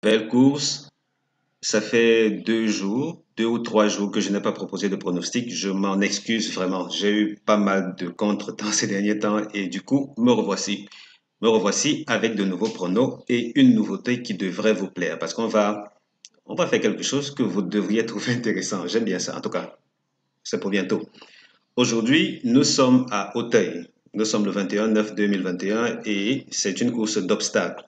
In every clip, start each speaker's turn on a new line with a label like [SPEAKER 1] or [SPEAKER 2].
[SPEAKER 1] Belle course. Ça fait 2 jours, 2 ou 3 jours que je n'ai pas proposé de pronostic. Je m'en excuse vraiment. J'ai eu pas mal de contretemps ces derniers temps et du coup, me revoici. Me revoici avec de nouveaux pronos et une nouveauté qui devrait vous plaire parce qu'on va faire quelque chose que vous devriez trouver intéressant. J'aime bien ça. En tout cas, c'est pour bientôt. Aujourd'hui, nous sommes à Auteuil. Nous sommes le 21/9/2021 et c'est une course d'obstacles.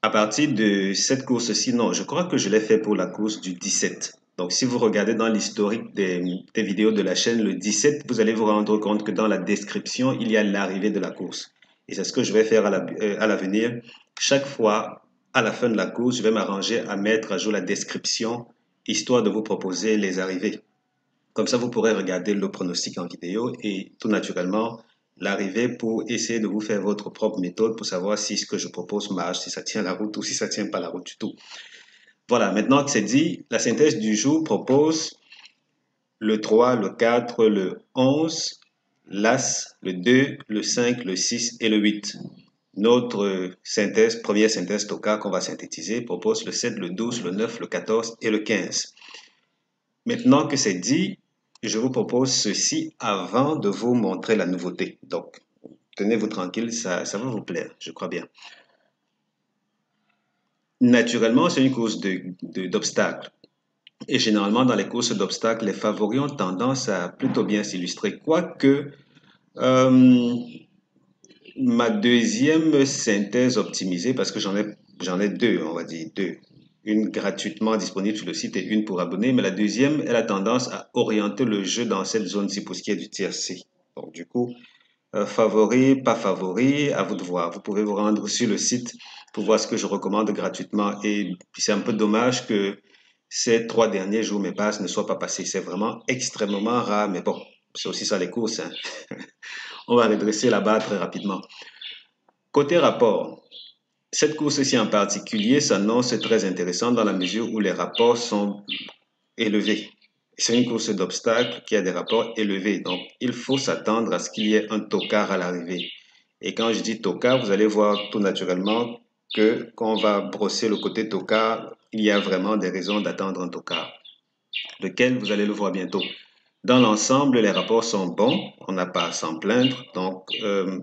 [SPEAKER 1] À partir de cette course-ci, non, je crois que je l'ai fait pour la course du 17. Donc, si vous regardez dans l'historique des vidéos de la chaîne, le 17, vous allez vous rendre compte que dans la description, il y a l'arrivée de la course. Et c'est ce que je vais faire à l'avenir. Chaque fois, à la fin de la course, je vais m'arranger à mettre à jour la description, histoire de vous proposer les arrivées. Comme ça, vous pourrez regarder le pronostic en vidéo et tout naturellement l'arrivée pour essayer de vous faire votre propre méthode pour savoir si ce que je propose marche, si ça tient la route ou si ça tient pas la route du tout. Voilà, maintenant que c'est dit, la synthèse du jour propose le 3, le 4, le 11, l'As, le 2, le 5, le 6 et le 8. Notre synthèse, première synthèse Toka qu'on va synthétiser, propose le 7, le 12, le 9, le 14 et le 15. Maintenant que c'est dit, je vous propose ceci avant de vous montrer la nouveauté. Donc, tenez-vous tranquille, ça va vous plaire, je crois bien. Naturellement, c'est une course d'obstacles. Et généralement, dans les courses d'obstacles, les favoris ont tendance à plutôt bien s'illustrer. Quoique, euh, ma deuxième synthèse optimisée, parce que j'en ai deux, on va dire deux. Une gratuitement disponible sur le site et une pour abonner. Mais la deuxième, elle a tendance à orienter le jeu dans cette zone-ci pour ce qui est du tiers C. Donc, du coup, favori, pas favori, à vous de voir. Vous pouvez vous rendre sur le site pour voir ce que je recommande gratuitement. Et puis, c'est un peu dommage que ces 3 derniers jours, mes passes ne soient pas passées. C'est vraiment extrêmement rare, mais bon, c'est aussi ça les courses, hein. On va redresser la barre très rapidement. Côté rapport, cette course-ci en particulier s'annonce très intéressante dans la mesure où les rapports sont élevés. C'est une course d'obstacles qui a des rapports élevés, donc il faut s'attendre à ce qu'il y ait un tocard à l'arrivée. Et quand je dis tocard, vous allez voir tout naturellement que quand on va brosser le côté tocard, il y a vraiment des raisons d'attendre un tocard, lequel vous allez le voir bientôt. Dans l'ensemble, les rapports sont bons, on n'a pas à s'en plaindre. Donc,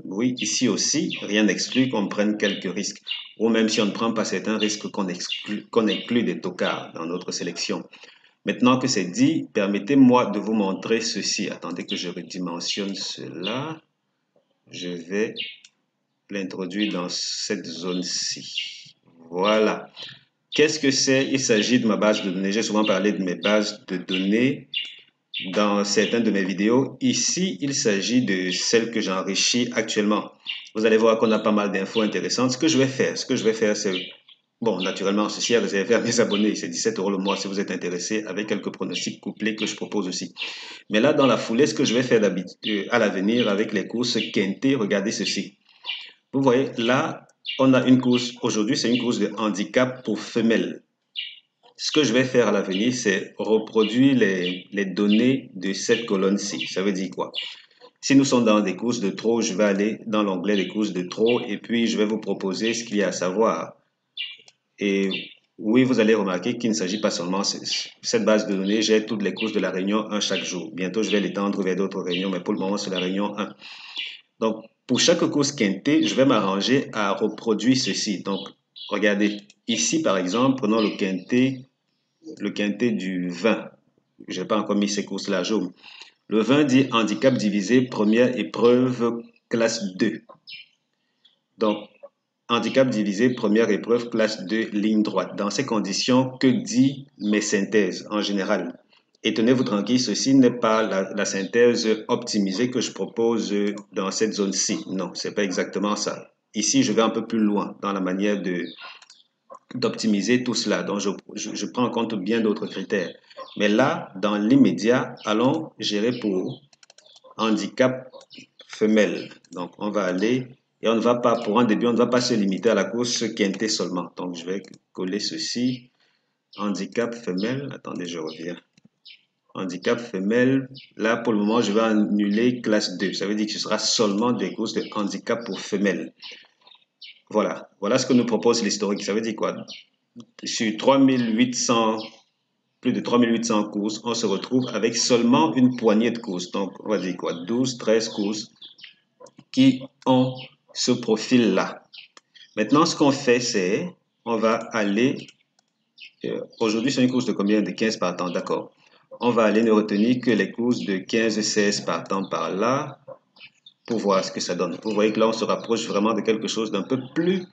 [SPEAKER 1] oui, ici aussi, rien n'exclut qu'on prenne quelques risques. Ou même si on ne prend pas certains risques, qu'on inclut des tocards dans notre sélection. Maintenant que c'est dit, permettez-moi de vous montrer ceci. Attendez que je redimensionne cela. Je vais l'introduire dans cette zone-ci. Voilà. Qu'est-ce que c'est? Il s'agit de ma base de données. J'ai souvent parlé de mes bases de données dans certaines de mes vidéos. Ici, il s'agit de celles que j'enrichis actuellement. Vous allez voir qu'on a pas mal d'infos intéressantes. Ce que je vais faire, c'est, bon, naturellement, ceci est réservé à mes abonnés. C'est 17 € le mois si vous êtes intéressé, avec quelques pronostics couplés que je propose aussi. Mais là, dans la foulée, ce que je vais faire à l'avenir avec les courses quintées, regardez ceci. Vous voyez, là, on a une course, aujourd'hui, c'est une course de handicap pour femelles. Ce que je vais faire à l'avenir, c'est reproduire les données de cette colonne-ci. Ça veut dire quoi? Si nous sommes dans des courses de trop, je vais aller dans l'onglet des courses de trop et puis je vais vous proposer ce qu'il y a à savoir. Et oui, vous allez remarquer qu'il ne s'agit pas seulement de cette base de données. J'ai toutes les courses de la réunion 1 chaque jour. Bientôt, je vais l'étendre vers d'autres réunions, mais pour le moment, c'est la réunion 1. Donc, pour chaque course quintée, je vais m'arranger à reproduire ceci. Donc, regardez, ici, par exemple, prenons le quintet du 20. Je n'ai pas encore mis ces courses-là à jour. Le 20 dit handicap divisé, première épreuve, classe 2. Donc, handicap divisé, première épreuve, classe 2, ligne droite. Dans ces conditions, que dit mes synthèses en général? Et tenez-vous tranquille, ceci n'est pas la synthèse optimisée que je propose dans cette zone-ci. Non, c'est pas exactement ça. Ici, je vais un peu plus loin dans la manière d'optimiser tout cela. Donc, je prends en compte bien d'autres critères. Mais là, dans l'immédiat, allons gérer pour handicap femelle. Donc, on va aller et on ne va pas, pour un début, on ne va pas se limiter à la course quintée seulement. Donc, je vais coller ceci. Handicap femelle. Attendez, je reviens. Handicap femelle. Là, pour le moment, je vais annuler classe 2. Ça veut dire que ce sera seulement des courses de handicap pour femelles. Voilà. Voilà ce que nous propose l'historique. Ça veut dire quoi? sur 3800, plus de 3800 courses, on se retrouve avec seulement une poignée de courses. Donc, on va dire quoi, 12, 13 courses qui ont ce profil-là. Maintenant, ce qu'on fait, c'est, on va aller, aujourd'hui, c'est une course de combien? De 15 partants, d'accord. On va aller ne retenir que les courses de 15-16 partants par là, pour voir ce que ça donne. Vous voyez que là, on se rapproche vraiment de quelque chose d'un peu plus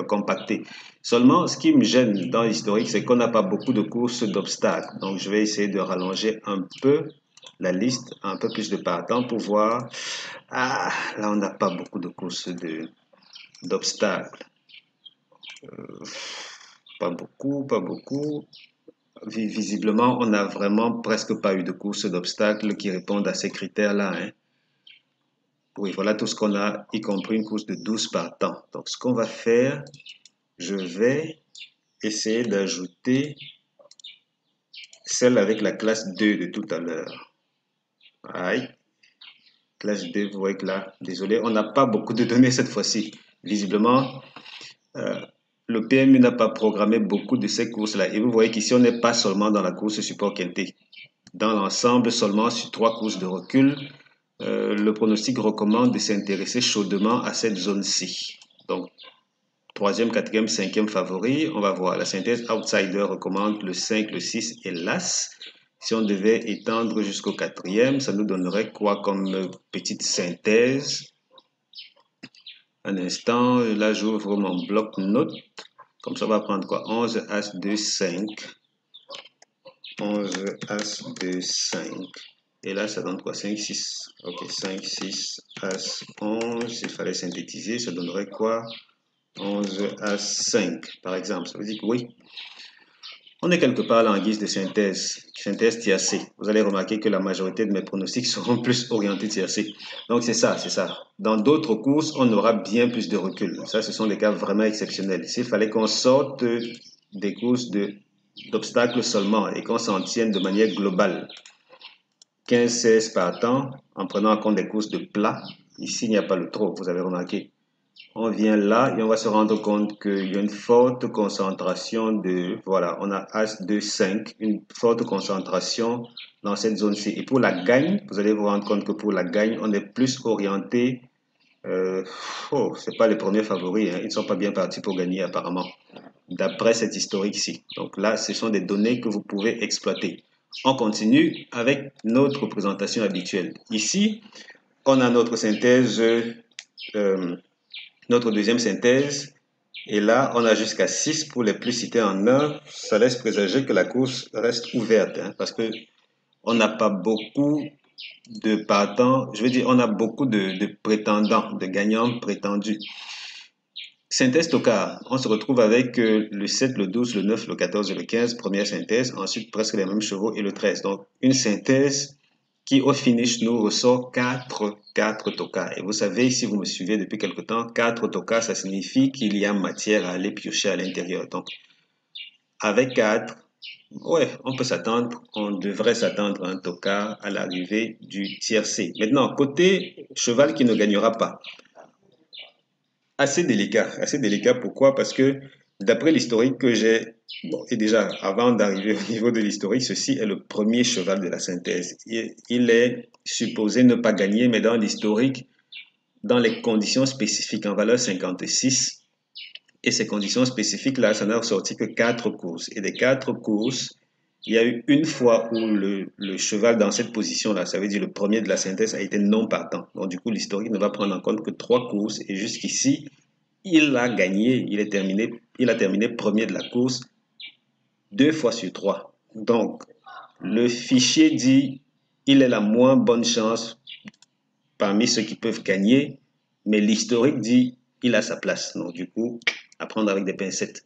[SPEAKER 1] compacté. Seulement, ce qui me gêne dans l'historique, c'est qu'on n'a pas beaucoup de courses d'obstacles. Donc, je vais essayer de rallonger un peu la liste, un peu plus de partants pour voir. Ah, là, on n'a pas beaucoup de courses d'obstacles. Pas beaucoup, pas beaucoup. Visiblement, on n'a vraiment presque pas eu de courses d'obstacles qui répondent à ces critères-là, hein. Oui, voilà tout ce qu'on a, y compris une course de 12 partants. Donc, ce qu'on va faire, je vais essayer d'ajouter celle avec la classe 2 de tout à l'heure. Aïe, classe 2, vous voyez que là, désolé, on n'a pas beaucoup de données cette fois-ci. Visiblement, euh, le PMU n'a pas programmé beaucoup de ces courses-là. Et vous voyez qu'ici, on n'est pas seulement dans la course support quinté. Dans l'ensemble, seulement sur 3 courses de recul, le pronostic recommande de s'intéresser chaudement à cette zone-ci. Donc, troisième, quatrième, cinquième favori, on va voir. La synthèse outsider recommande le 5, le 6 et l'As. Si on devait étendre jusqu'au quatrième, ça nous donnerait quoi comme petite synthèse? Un instant, là j'ouvre mon bloc-notes. Comme ça, on va prendre quoi? 11, As, 2, 5. 11, As, 2, 5. Et là, ça donne quoi? 5, 6. Ok, 5, 6, As, 11. S'il fallait synthétiser, ça donnerait quoi? 11 As, 5, par exemple. Ça veut dire que oui, on est quelque part là en guise de synthèse tiercée. Vous allez remarquer que la majorité de mes pronostics seront plus orientés tiercés. Donc c'est ça, c'est ça. Dans d'autres courses, on aura bien plus de recul. Ça, ce sont des cas vraiment exceptionnels. S'il fallait qu'on sorte des courses d'obstacles seulement et qu'on s'en tienne de manière globale, 15-16 partants, en prenant en compte des courses de plat, ici il n'y a pas le trop, vous avez remarqué. On vient là et on va se rendre compte qu'il y a une forte concentration de, voilà, on a As 2, 5, une forte concentration dans cette zone-ci. Et pour la gagne, vous allez vous rendre compte que pour la gagne, on est plus orienté, c'est pas les premiers favoris, hein, ils ne sont pas bien partis pour gagner apparemment, d'après cette historique-ci. Donc là, ce sont des données que vous pouvez exploiter. On continue avec notre présentation habituelle. Ici, on a notre synthèse, notre deuxième synthèse. Et là, on a jusqu'à 6 pour les plus cités en 1. Ça laisse présager que la course reste ouverte, hein, parce que on n'a pas beaucoup de partants. Je veux dire, on a beaucoup de prétendants, de gagnants prétendus. Synthèse Tocard, on se retrouve avec le 7, le 12, le 9, le 14 et le 15, première synthèse. Ensuite, presque les mêmes chevaux et le 13. Donc, une synthèse qui, au finish, nous ressort 4 tokas. Et vous savez, si vous me suivez depuis quelque temps, 4 tokas, ça signifie qu'il y a matière à aller piocher à l'intérieur. Donc, avec 4, ouais, on peut s'attendre, on devrait s'attendre à un toka à l'arrivée du tiercé. Maintenant, côté cheval qui ne gagnera pas. Assez délicat, assez délicat. Pourquoi? Parce que d'après l'historique que j'ai, bon, et déjà avant d'arriver au niveau de l'historique, ceci est le premier cheval de la synthèse. Il est supposé ne pas gagner, mais dans l'historique, dans les conditions spécifiques en valeur 56, et ces conditions spécifiques-là, ça n'a ressorti que 4 courses. Et des 4 courses, il y a eu une fois où le cheval dans cette position-là, ça veut dire le premier de la synthèse, a été non partant. Donc du coup, l'historique ne va prendre en compte que 3 courses. Et jusqu'ici, il a gagné, il a terminé premier de la course 2 fois sur 3. Donc, le fichier dit il est la moins bonne chance parmi ceux qui peuvent gagner, mais l'historique dit il a sa place. Donc, du coup, à prendre avec des pincettes.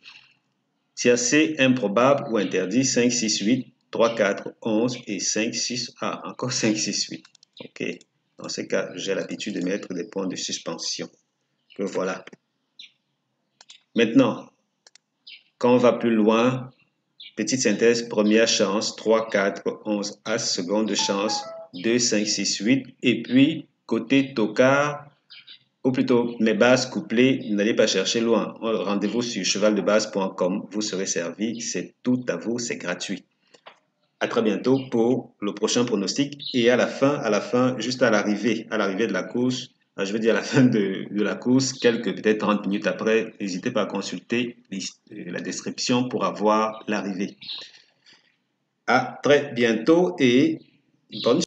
[SPEAKER 1] Tiercé improbable ou interdit 5, 6, 8, 3, 4, 11 et 5, 6. Ah, encore 5, 6, 8. OK. Dans ce cas, j'ai l'habitude de mettre des points de suspension. Que voilà. Maintenant, quand on va plus loin, petite synthèse, première chance, 3, 4, 11, As, seconde chance, 2, 5, 6, 8. Et puis, côté tocard, ou plutôt mes bases couplées, n'allez pas chercher loin. Rendez-vous sur chevaldebase.com, vous serez servi, c'est tout à vous, c'est gratuit. À très bientôt pour le prochain pronostic et à la fin, juste à l'arrivée de la course, je veux dire à la fin de la course, quelques peut-être 30 minutes après, n'hésitez pas à consulter la description pour avoir l'arrivée. À très bientôt et bonne